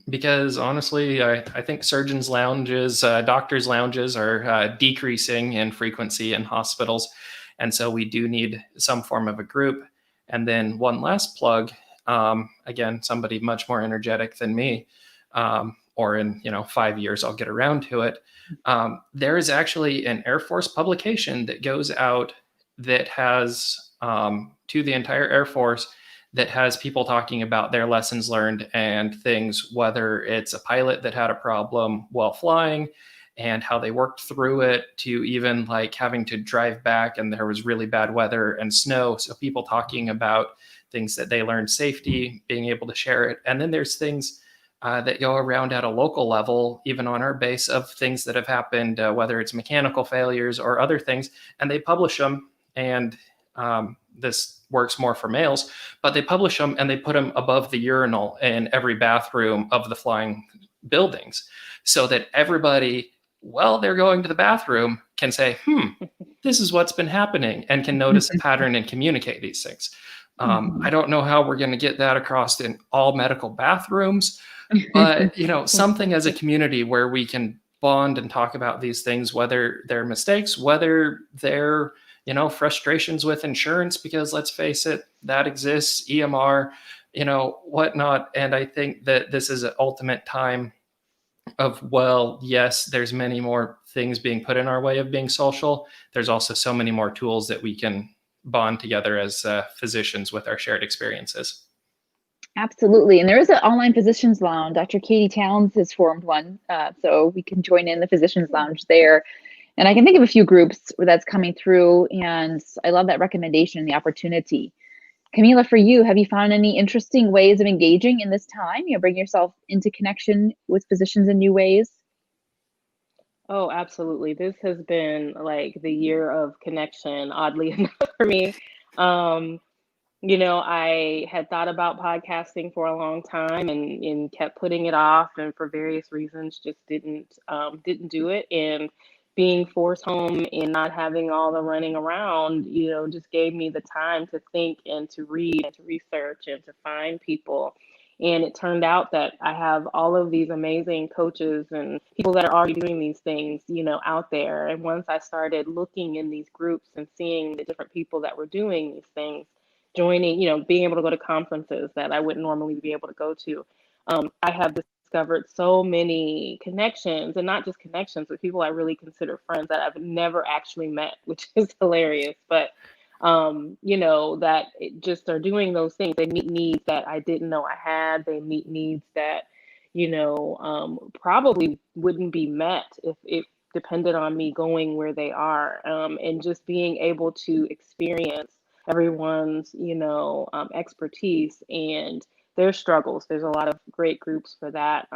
Because honestly, I think surgeons' lounges, doctors' lounges are decreasing in frequency in hospitals. And so we do need some form of a group. And then one last plug, again, somebody much more energetic than me, or in 5 years, I'll get around to it. There is actually an Air Force publication that goes out that has to the entire Air Force that has people talking about their lessons learned and things, whether it's a pilot that had a problem while flying and how they worked through it, to even like having to drive back and there was really bad weather and snow. So people talking about things that they learned, safety, being able to share it. And then there's things that go around at a local level, even on our base, of things that have happened, whether it's mechanical failures or other things, and they publish them. And this works more for males, but they publish them and they put them above the urinal in every bathroom of the flying buildings, so that everybody, while they're going to the bathroom, can say, this is what's been happening, and can notice a pattern and communicate these things. I don't know how we're going to get that across in all medical bathrooms, but something as a community where we can bond and talk about these things, whether they're mistakes, whether they're frustrations with insurance, because let's face it, that exists, EMR, whatnot. And I think that this is an ultimate time of, well, yes, there's many more things being put in our way of being social. There's also so many more tools that we can bond together as physicians with our shared experiences. Absolutely. And there is an online physicians lounge. Dr. Katie Towns has formed one, so we can join in the physicians lounge there. And I can think of a few groups that's coming through, and I love that recommendation and the opportunity. Kamilah, for you, have you found any interesting ways of engaging in this time? Bring yourself into connection with physicians in new ways? Oh, absolutely. This has been like the year of connection, oddly enough, for me. I had thought about podcasting for a long time and kept putting it off, and for various reasons just didn't do it. And being forced home and not having all the running around, just gave me the time to think and to read and to research and to find people. And it turned out that I have all of these amazing coaches and people that are already doing these things, out there. And once I started looking in these groups and seeing the different people that were doing these things, joining, being able to go to conferences that I wouldn't normally be able to go to, I have discovered so many connections, and not just connections, but people I really consider friends that I've never actually met, which is hilarious. But that just are doing those things. They meet needs that I didn't know I had. They meet needs that, probably wouldn't be met if it depended on me going where they are. And just being able to experience everyone's, expertise and their struggles. There's a lot of great groups for that.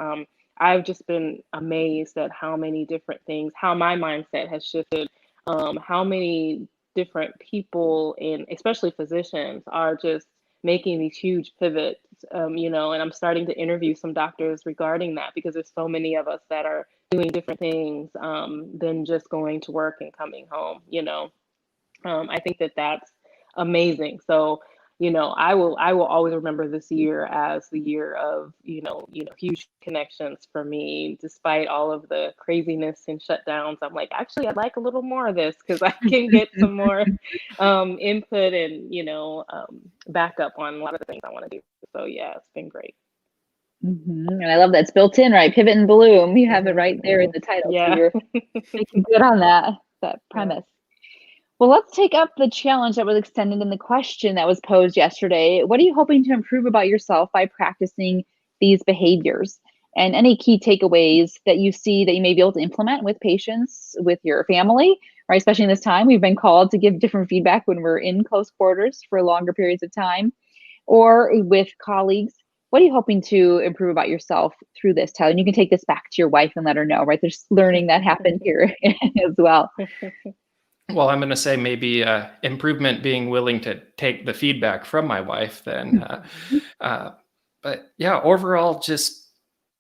I've just been amazed at how many different things, how my mindset has shifted, how many different people, and especially physicians, are just making these huge pivots, and I'm starting to interview some doctors regarding that, because there's so many of us that are doing different things than just going to work and coming home. I think that that's amazing. So, I will always remember this year as the year of, huge connections for me, despite all of the craziness and shutdowns. I'm like, actually, I'd like a little more of this, because I can get some more input and, backup on a lot of the things I want to do. So yeah, it's been great. And I love that it's built in, right? Pivot and bloom. You have it right there in the title. Yeah. So you're making good on that premise. Yeah. Well, let's take up the challenge that was extended in the question that was posed yesterday. What are you hoping to improve about yourself by practicing these behaviors? And any key takeaways that you see that you may be able to implement with patients, with your family, right? Especially in this time, we've been called to give different feedback when we're in close quarters for longer periods of time, or with colleagues. What are you hoping to improve about yourself through this, Tyler? And you can take this back to your wife and let her know, right? There's learning that happened here as well. Well, I'm going to say maybe improvement, being willing to take the feedback from my wife then. But yeah, overall, just,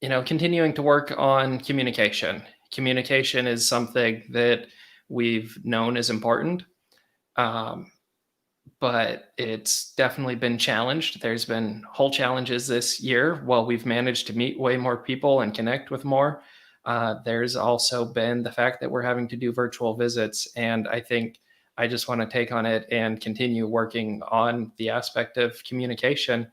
continuing to work on communication. Communication is something that we've known is important, but it's definitely been challenged. There's been whole challenges this year. While we've managed to meet way more people and connect with more, there's also been the fact that we're having to do virtual visits. And I think I just want to take on it and continue working on the aspect of communication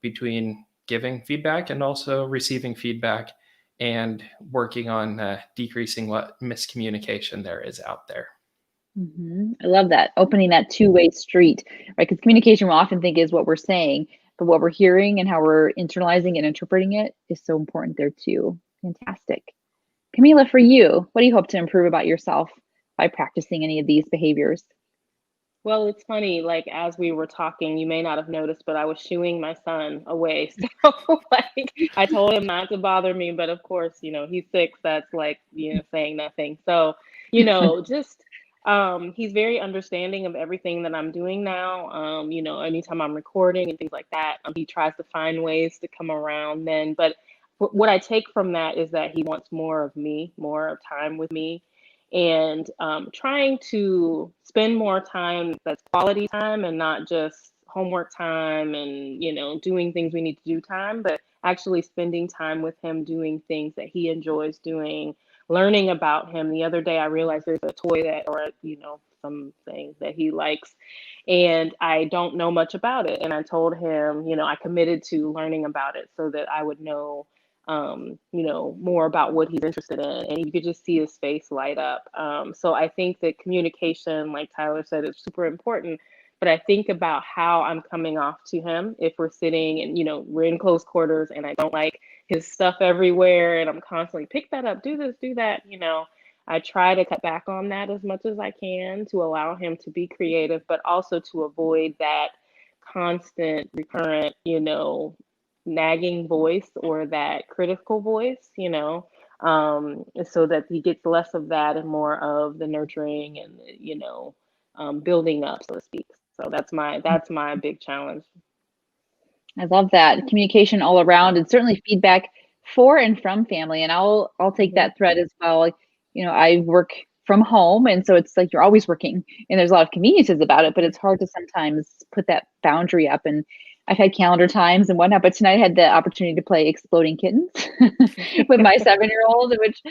between giving feedback and also receiving feedback, and working on decreasing what miscommunication there is out there. I love that. Opening that two-way street, right? Because communication we often think is what we're saying, but what we're hearing and how we're internalizing and interpreting it is so important there too. Fantastic. Kamilah, for you, what do you hope to improve about yourself by practicing any of these behaviors? Well, it's funny, like as we were talking, you may not have noticed, but I was shooing my son away. So like I told him not to bother me, but of course, he's 6, that's like, saying nothing. So, just he's very understanding of everything that I'm doing now. Anytime I'm recording and things like that, he tries to find ways to come around then. But what I take from that is that he wants more of me, more of time with me, and trying to spend more time that's quality time and not just homework time and doing things we need to do time, but actually spending time with him doing things that he enjoys doing, learning about him. The other day I realized there's a toy that, or something that he likes, and I don't know much about it, and I told him, I committed to learning about it so that I would know more about what he's interested in. And you could just see his face light up. So I think that communication, like Tyler said, is super important. But I think about how I'm coming off to him if we're sitting and, we're in close quarters and I don't like his stuff everywhere and I'm constantly pick that up, do this, do that, I try to cut back on that as much as I can to allow him to be creative, but also to avoid that constant, recurrent, nagging voice or that critical voice, so that he gets less of that and more of the nurturing and, building up, so to speak. So that's my big challenge. I love that. Communication all around and certainly feedback for and from family. And I'll take that thread as well. I work from home, and so it's like you're always working and there's a lot of conveniences about it, but it's hard to sometimes put that boundary up. And I've had calendar times and whatnot, but tonight I had the opportunity to play Exploding Kittens with my 7-year-old, which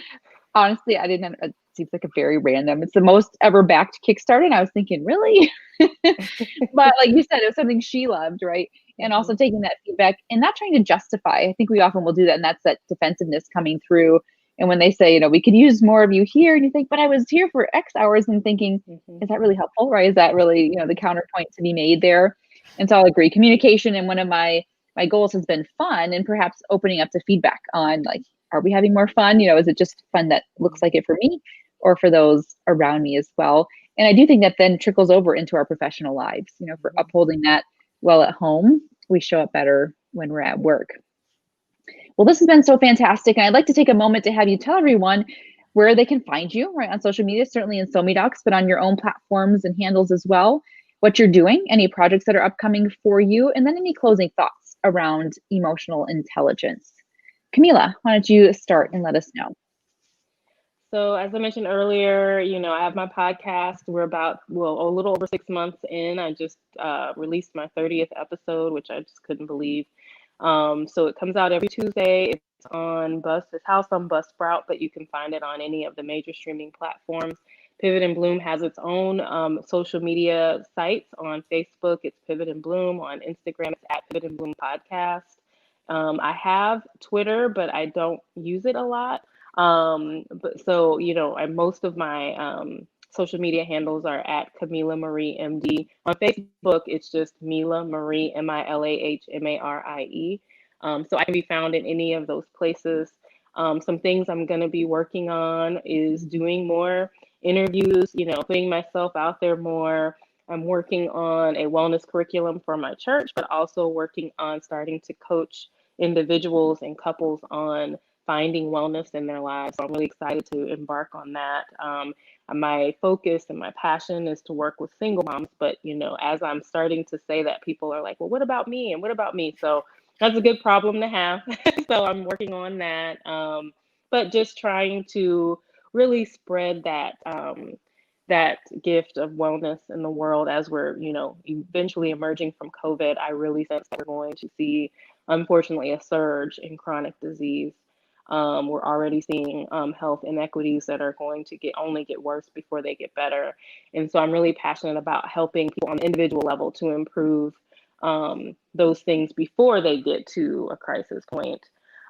honestly I didn't. It seems like a very random. It's the most ever backed Kickstarter, and I was thinking, really? But like you said, it was something she loved, right? And also taking that feedback and not trying to justify. I think we often will do that, and that's that defensiveness coming through. And when they say, we could use more of you here, and you think, but I was here for X hours, and thinking, is that really helpful, right? Is that really, the counterpoint to be made there? And so I'll agree. Communication, and one of my goals has been fun, and perhaps opening up to feedback on like, are we having more fun? Is it just fun that looks like it for me, or for those around me as well? And I do think that then trickles over into our professional lives. For upholding that well at home, we show up better when we're at work. Well, this has been so fantastic. And I'd like to take a moment to have you tell everyone where they can find you, right, on social media, certainly in SoMeDocs, but on your own platforms and handles as well, what you're doing, any projects that are upcoming for you, and then any closing thoughts around emotional intelligence. Kamilah, why don't you start and let us know? So as I mentioned earlier, I have my podcast. We're a little over 6 months in. I just released my 30th episode, which I just couldn't believe. So it comes out every Tuesday. It's housed on Buzzsprout, but you can find it on any of the major streaming platforms. Pivot and Bloom has its own social media sites. On Facebook, it's Pivot and Bloom. On Instagram, it's at Pivot and Bloom Podcast. I have Twitter, but I don't use it a lot. But so, most of my social media handles are at Kamilah Marie MD. On Facebook, it's just Mila Marie, Milahmarie. So I can be found in any of those places. Some things I'm going to be working on is doing more interviews, putting myself out there more. I'm working on a wellness curriculum for my church, but also working on starting to coach individuals and couples on finding wellness in their lives. So I'm really excited to embark on that. My focus and my passion is to work with single moms, but as I'm starting to say that, people are like, well, what about me? And what about me? So that's a good problem to have. So I'm working on that. But just trying to really spread that gift of wellness in the world as we're, eventually emerging from COVID. I really sense that we're going to see, unfortunately, a surge in chronic disease. We're already seeing health inequities that are going to only get worse before they get better. And so I'm really passionate about helping people on the individual level to improve those things before they get to a crisis point.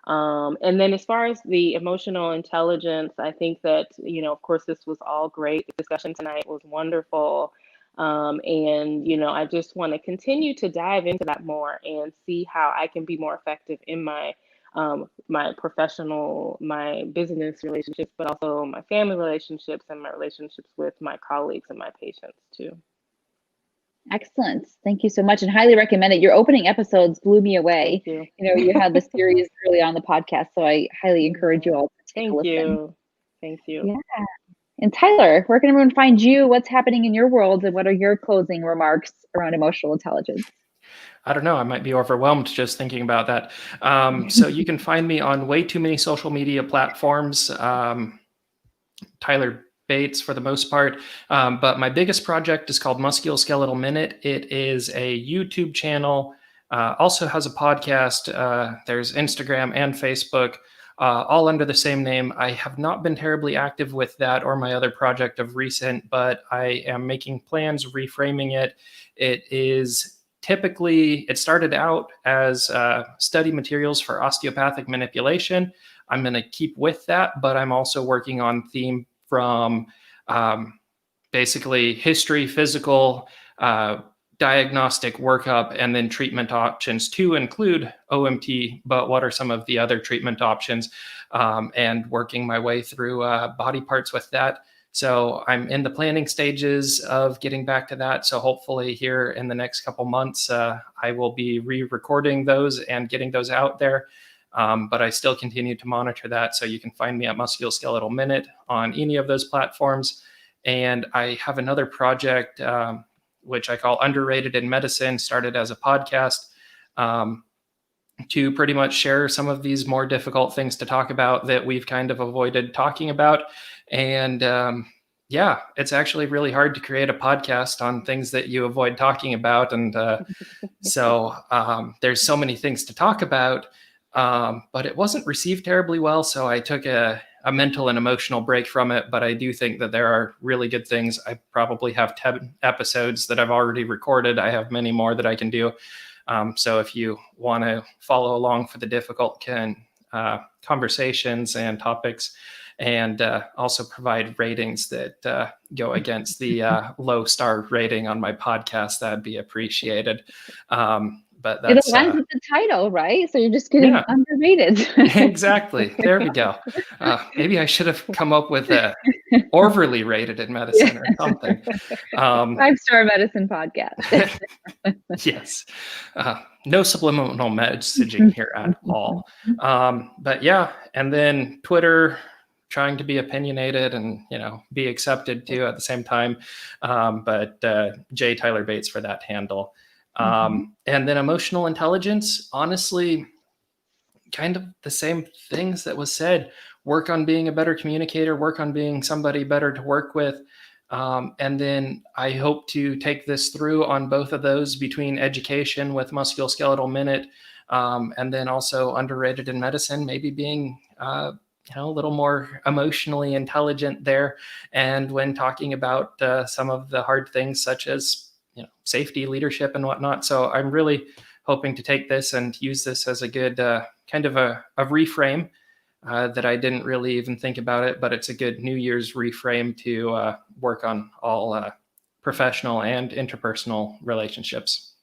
And then as far as the emotional intelligence, I think that, of course, this was all great. The discussion tonight was wonderful. And, I just want to continue to dive into that more and see how I can be more effective in my professional, my business relationships, but also my family relationships and my relationships with my colleagues and my patients too. Excellent. Thank you so much, and highly recommend it. Your opening episodes blew me away. Thank you. You had the series early on the podcast, so I highly encourage you all to take a listen. Thank you. Yeah. And Tyler, where can everyone find you? What's happening in your world, and what are your closing remarks around emotional intelligence? I don't know. I might be overwhelmed just thinking about that. So you can find me on way too many social media platforms. Tyler Bates for the most part. But my biggest project is called Musculoskeletal Minute. It is a YouTube channel, also has a podcast. There's Instagram and Facebook, all under the same name. I have not been terribly active with that or my other project of recent, but I am making plans, reframing it. It started out as study materials for osteopathic manipulation. I'm going to keep with that, but I'm also working on theme from basically history, physical, diagnostic workup, and then treatment options to include OMT, but what are some of the other treatment options, and working my way through body parts with that. So I'm in the planning stages of getting back to that. So hopefully here in the next couple months, I will be re-recording those and getting those out there. But I still continue to monitor that. So you can find me at Musculoskeletal Minute on any of those platforms. And I have another project, which I call Underrated in Medicine, started as a podcast, to pretty much share some of these more difficult things to talk about that we've kind of avoided talking about. And yeah, it's actually really hard to create a podcast on things that you avoid talking about. And so there's so many things to talk about, but it wasn't received terribly well. So I took a mental and emotional break from it. But I do think that there are really good things. I probably have 10 episodes that I've already recorded. I have many more that I can do. So if you want to follow along for the difficult conversations and topics, and also provide ratings that go against the low star rating on my podcast, that'd be appreciated. But that's, it aligns with the title, right? So you're just getting underrated. Exactly. There we go. Maybe I should have come up with a overly rated in medicine or something. 5-star medicine podcast. Yes. No subliminal messaging here at all. But yeah, and then Twitter, trying to be opinionated and, be accepted too at the same time. But J. Tyler Bates for that handle. And then emotional intelligence, honestly, kind of the same things that was said. Work on being a better communicator, work on being somebody better to work with. And then I hope to take this through on both of those between education with Musculoskeletal Minute, and then also Underrated in Medicine, maybe being a little more emotionally intelligent there. And when talking about some of the hard things such as safety, leadership, and whatnot. So I'm really hoping to take this and use this as a good kind of a reframe that I didn't really even think about it, but it's a good New Year's reframe to work on all professional and interpersonal relationships.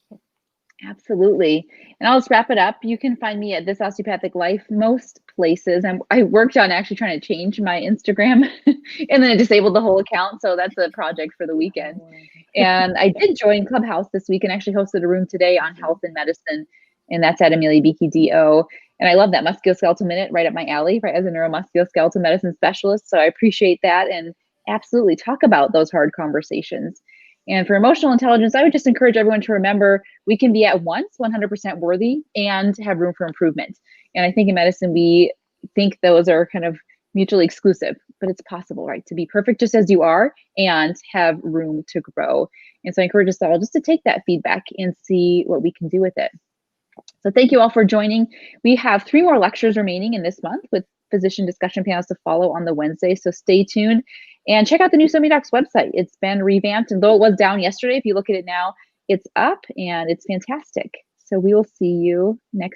Absolutely. And I'll just wrap it up. You can find me at This Osteopathic Life most places. I worked on actually trying to change my Instagram and then I disabled the whole account. So that's a project for the weekend. And I did join Clubhouse this week and actually hosted a room today on health and medicine. And that's at Amelia Bueche, DO. And I love that Musculoskeletal Minute, right up my alley, right, as a neuromusculoskeletal medicine specialist. So I appreciate that. And absolutely talk about those hard conversations. And for emotional intelligence, I would just encourage everyone to remember we can be at once 100% worthy and have room for improvement. And I think in medicine, we think those are kind of mutually exclusive, but it's possible, right? To be perfect just as you are and have room to grow. And so I encourage us all just to take that feedback and see what we can do with it. So thank you all for joining. We have 3 more lectures remaining in this month with physician discussion panels to follow on the Wednesday. So stay tuned and check out the new SoMeDocs website. It's been revamped, and though it was down yesterday, if you look at it now, it's up and it's fantastic. So we will see you next